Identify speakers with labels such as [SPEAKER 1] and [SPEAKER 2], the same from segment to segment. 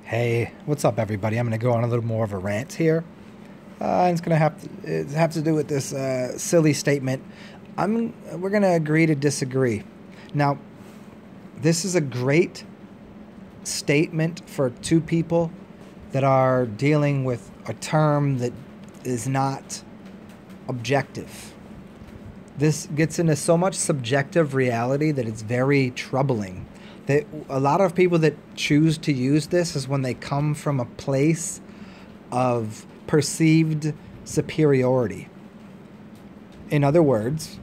[SPEAKER 1] Hey, what's up, everybody? I'm going to go on a little more of a rant here. It's going to have to do with this silly statement. We're going to agree to disagree. Now, this is a great statement for two people that are dealing with a term that is not objective. This gets into so much subjective reality that it's very troubling. That a lot of people that choose to use this is when they come from a place of perceived superiority. In other words,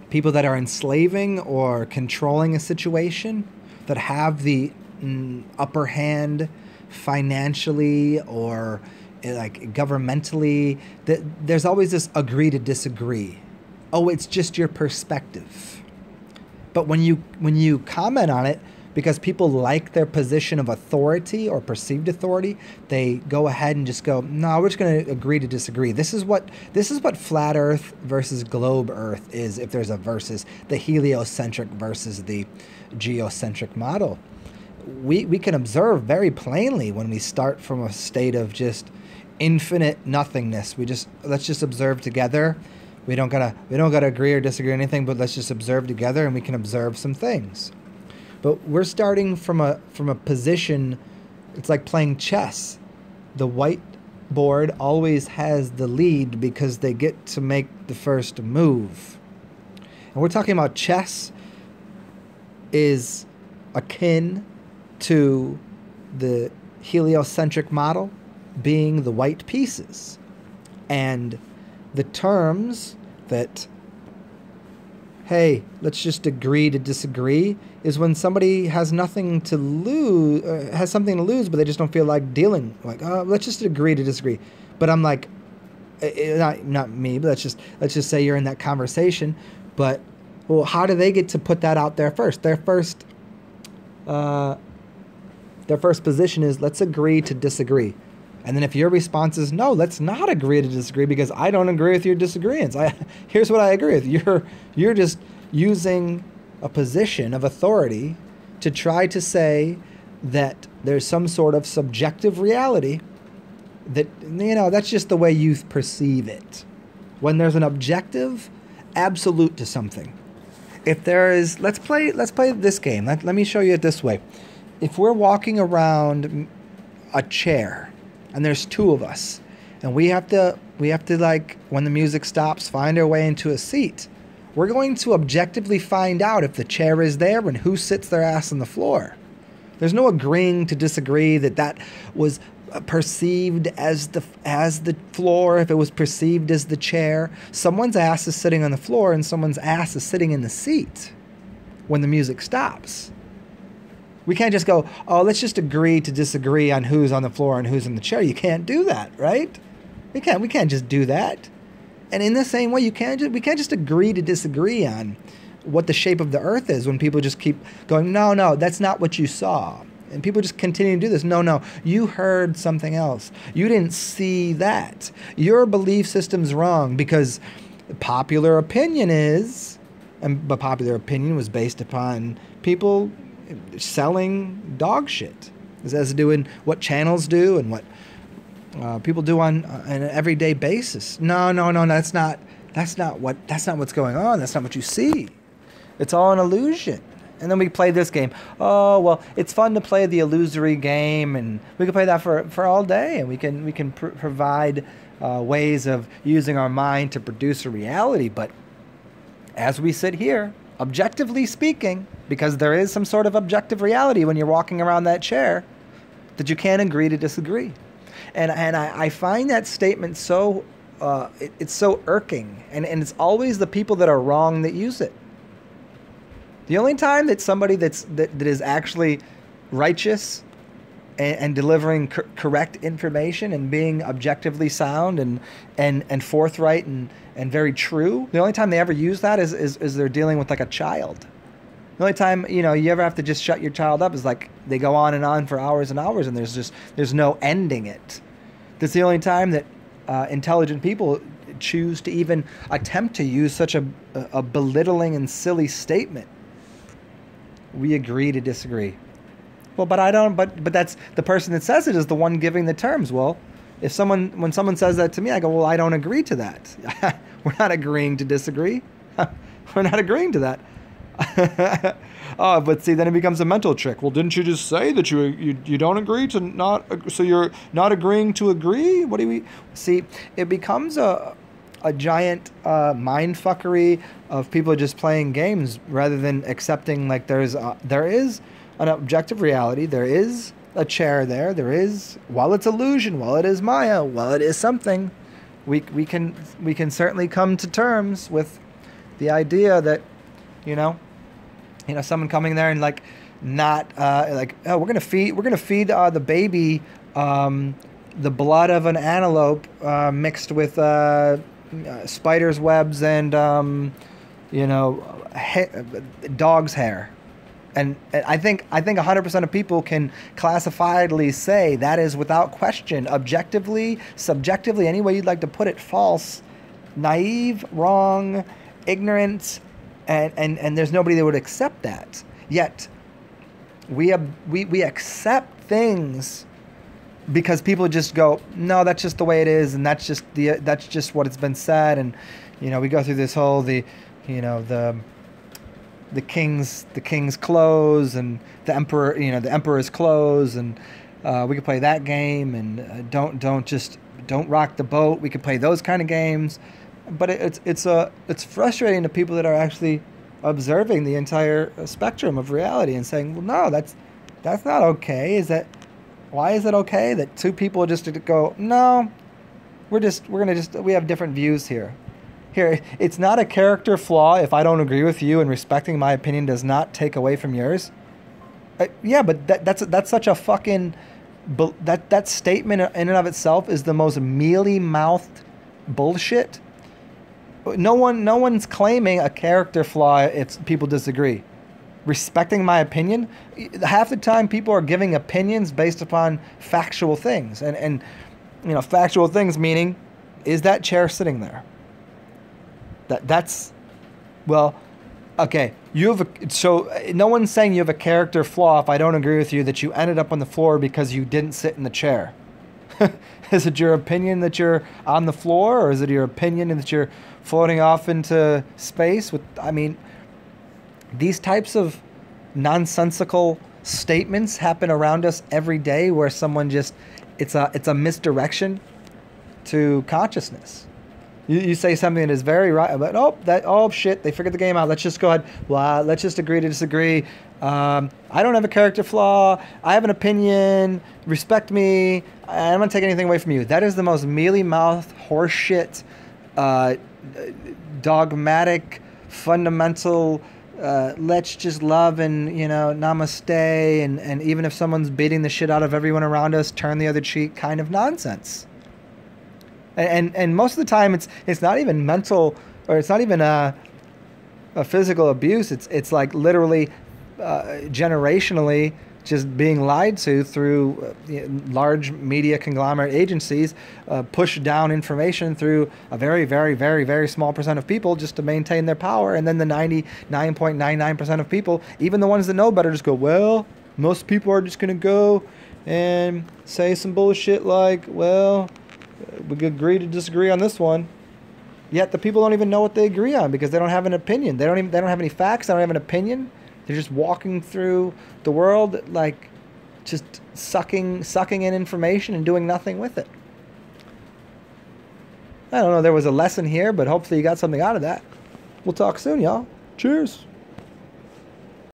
[SPEAKER 1] people that are enslaving or controlling a situation, that have the upper hand financially or like governmentally, there's always this agree to disagree. Oh, it's just your perspective. But when you comment on it, because people like their position of authority or perceived authority, they go ahead and just go, no, we're just going to agree to disagree. This is what flat Earth versus globe Earth is, if there's a versus, the heliocentric versus the geocentric model. We can observe very plainly when we start from a state of just infinite nothingness. Let's just observe together. We don't gotta agree or disagree on anything, but let's just observe together, and we can observe some things. But we're starting from a position. It's like playing chess. The white board always has the lead because they get to make the first move. And we're talking about chess is akin to the heliocentric model being the white pieces. And the terms that, hey, let's just agree to disagree, is when somebody has nothing to lose, has something to lose, but they just don't feel like dealing. Like, let's just agree to disagree. But I'm like, not me, but let's just say you're in that conversation. But well, how do they get to put that out there first? Their first position is let's agree to disagree. And then if your response is, no, let's not agree to disagree because I don't agree with your disagreements. Here's what I agree with. You're just using a position of authority to try to say that there's some sort of subjective reality that, that's just the way you perceive it. When there's an objective absolute to something. If there is, let's play this game. Let me show you it this way. If we're walking around a chair, and there's two of us, and we have to like, when the music stops, find our way into a seat. We're going to objectively find out if the chair is there and who sits their ass on the floor. There's no agreeing to disagree that was perceived as the floor, if it was perceived as the chair. Someone's ass is sitting on the floor and someone's ass is sitting in the seat when the music stops. We can't just go, oh, let's just agree to disagree on who's on the floor and who's in the chair. You can't do that, right? We can't just do that. And in the same way, we can't just agree to disagree on what the shape of the earth is when people just keep going, no, that's not what you saw. And people just continue to do this. No, you heard something else. You didn't see that. Your belief system's wrong because popular opinion is, but popular opinion was based upon people selling dog shit. This has to do with what channels do and what people do on an everyday basis. No, that's not what's going on. That's not what you see. It's all an illusion. And then we play this game. Oh, well, it's fun to play the illusory game, and we can play that for all day, and we can provide ways of using our mind to produce a reality. But as we sit here, objectively speaking, because there is some sort of objective reality when you're walking around that chair, that you can't agree to disagree. And I find that statement so, it's so irking. And it's always the people that are wrong that use it. The only time that somebody that is actually righteous and delivering correct information and being objectively sound and forthright and very true, the only time they ever use that is they're dealing with like a child. The only time, you ever have to just shut your child up is like they go on and on for hours and hours and there's no ending it. That's the only time that intelligent people choose to even attempt to use such a belittling and silly statement. We agree to disagree. Well, but I don't. But that's the person that says it is the one giving the terms. Well, if when someone says that to me, I go, well, I don't agree to that. We're not agreeing to disagree. We're not agreeing to that. Oh, but see, then it becomes a mental trick. Well, didn't you just say that you don't agree to not? So you're not agreeing to agree? What do we see? It becomes a giant mind fuckery of people just playing games rather than accepting like there is an objective reality. There is a chair there. There is, while it's illusion, while it is Maya, while it is something, we can certainly come to terms with the idea that, someone coming there and like not we're gonna feed the baby the blood of an antelope mixed with spiders' webs and dog's hair. And I think 100% of people can classifiedly say that is without question, objectively, subjectively, any way you'd like to put it, false, naive, wrong, ignorant, and there's nobody that would accept that. Yet we accept things because people just go, no, that's just the way it is, and that's just what it's been said, and we go through this whole the king's clothes and the emperor's clothes, and we could play that game, and don't rock the boat. We could play those kind of games, but it's frustrating to people that are actually observing the entire spectrum of reality and saying, well, no, that's not okay. Why is it okay that two people just go, no, we have different views here. Here, it's not a character flaw if I don't agree with you, and respecting my opinion does not take away from yours. Yeah, but that's such a fucking that statement in and of itself is the most mealy-mouthed bullshit. No one's claiming a character flaw if people disagree. Respecting my opinion, half the time people are giving opinions based upon factual things, and factual things meaning, is that chair sitting there? That's well, okay. So no one's saying you have a character flaw if I don't agree with you that you ended up on the floor because you didn't sit in the chair. Is it your opinion that you're on the floor, or is it your opinion that you're floating off into space? These types of nonsensical statements happen around us every day, where someone it's a misdirection to consciousness. You say something that is very right, but shit, they figured the game out. Let's just go ahead. Well, let's just agree to disagree. I don't have a character flaw. I have an opinion. Respect me. I'm not taking anything away from you. That is the most mealy-mouthed, horseshit, dogmatic, fundamental, let's just love and, namaste, and even if someone's beating the shit out of everyone around us, turn the other cheek kind of nonsense. And most of the time it's not even mental, or it's not even a physical abuse. It's like literally generationally just being lied to through large media conglomerate agencies, push down information through a very, very, very, very small percent of people just to maintain their power. And then the 99.99% of people, even the ones that know better, just go, well, most people are just going to go and say some bullshit like, well, we could agree to disagree on this one. Yet the people don't even know what they agree on because they don't have an opinion. They don't have any facts. They don't have an opinion. They're just walking through the world like just sucking in information and doing nothing with it. I don't know. There was a lesson here, but hopefully you got something out of that. We'll talk soon, y'all. Cheers.